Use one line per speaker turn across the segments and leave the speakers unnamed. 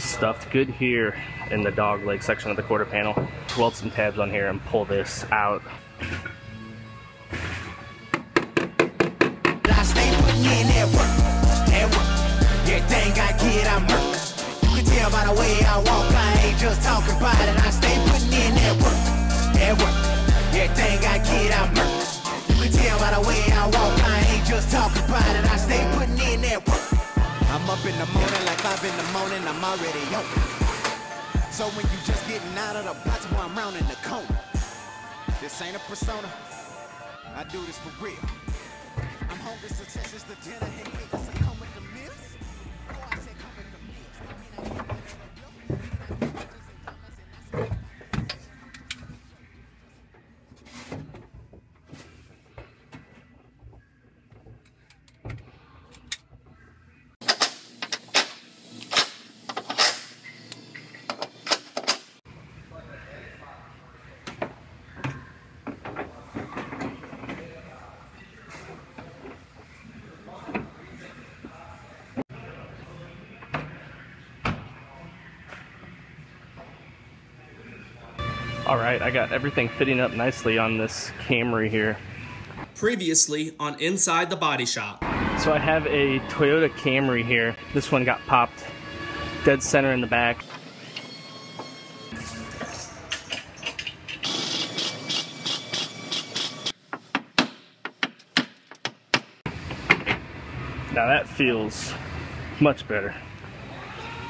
stuffed good here in the dog leg section of the quarter panel. Weld some tabs on here and pull this out.
Everything I get, I murk. You can tell by the way I walk, I ain't just talking about it. I stay putting in that work. Everything I get, I murk. You can tell by the way I walk, I ain't just talking about it. I stay putting in that work. I'm up in the morning like 5 in the morning, I'm already open. So when you just getting out of the box, boy, I'm rounding the corner. This ain't a persona, I do this for real. I'm hungry, so Texas the dinner, hey, wait, does it come with the meals? Oh, I said come with the meals.
Alright, I got everything fitting up nicely on this Camry here.
Previously on Inside the Body Shop.
So I have a Toyota Camry here. This one got popped dead center in the back. Now that feels much better.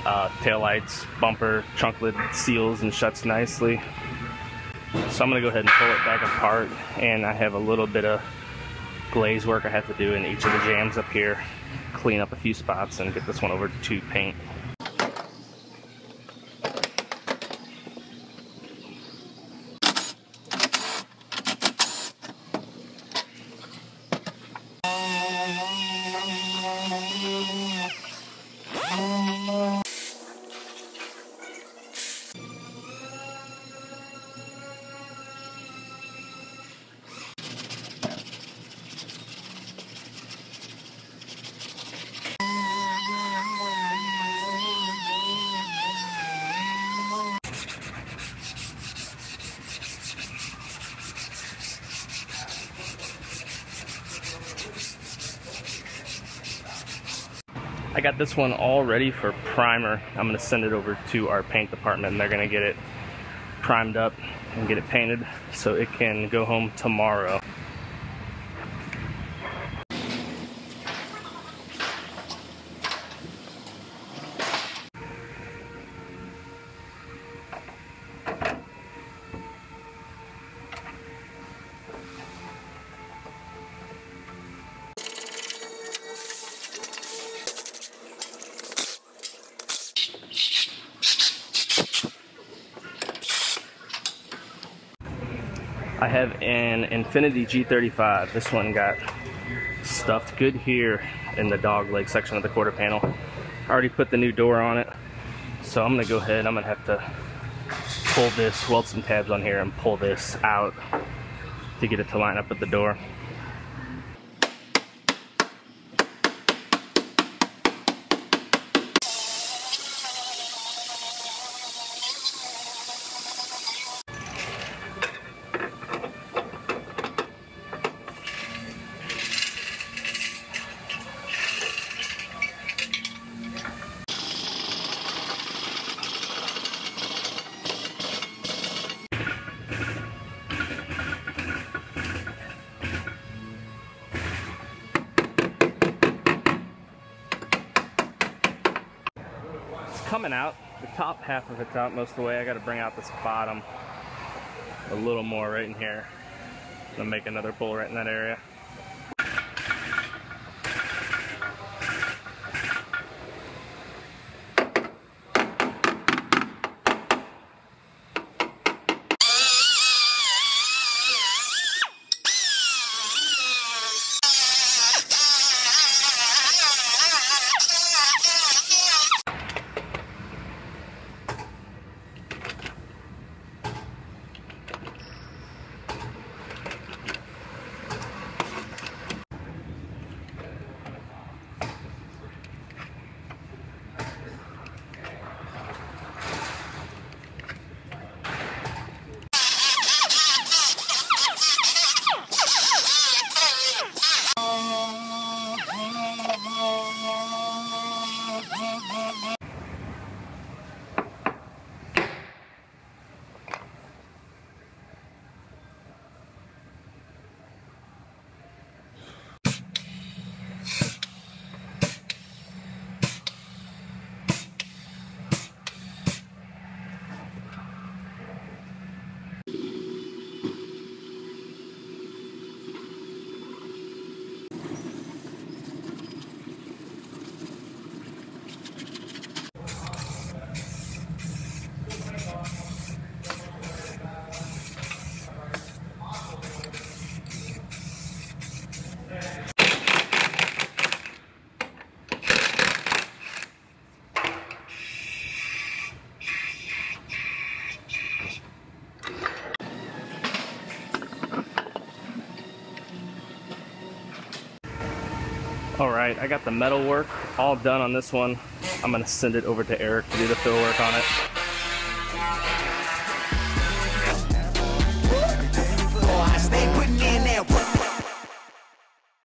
Taillights, bumper, trunk lid seals and shuts nicely. So I'm going to go ahead and pull it back apart, and I have a little bit of glaze work I have to do in each of the jams up here, clean up a few spots and get this one over to paint. I got this one all ready for primer. I'm going to send it over to our paint department and they're going to get it primed up and get it painted so it can go home tomorrow. I have an Infiniti G35. This one got stuffed good here in the dog leg section of the quarter panel. I already put the new door on it, so I'm gonna go ahead. I'm gonna have to pull this, weld some tabs on here and pull this out to get it to line up with the door. Coming out, the top half of it's out most of the way. I got to bring out this bottom a little more right in here. I'm gonna make another pull right in that area. All right, I got the metal work all done on this one. I'm gonna send it over to Eric to do the fill work on it.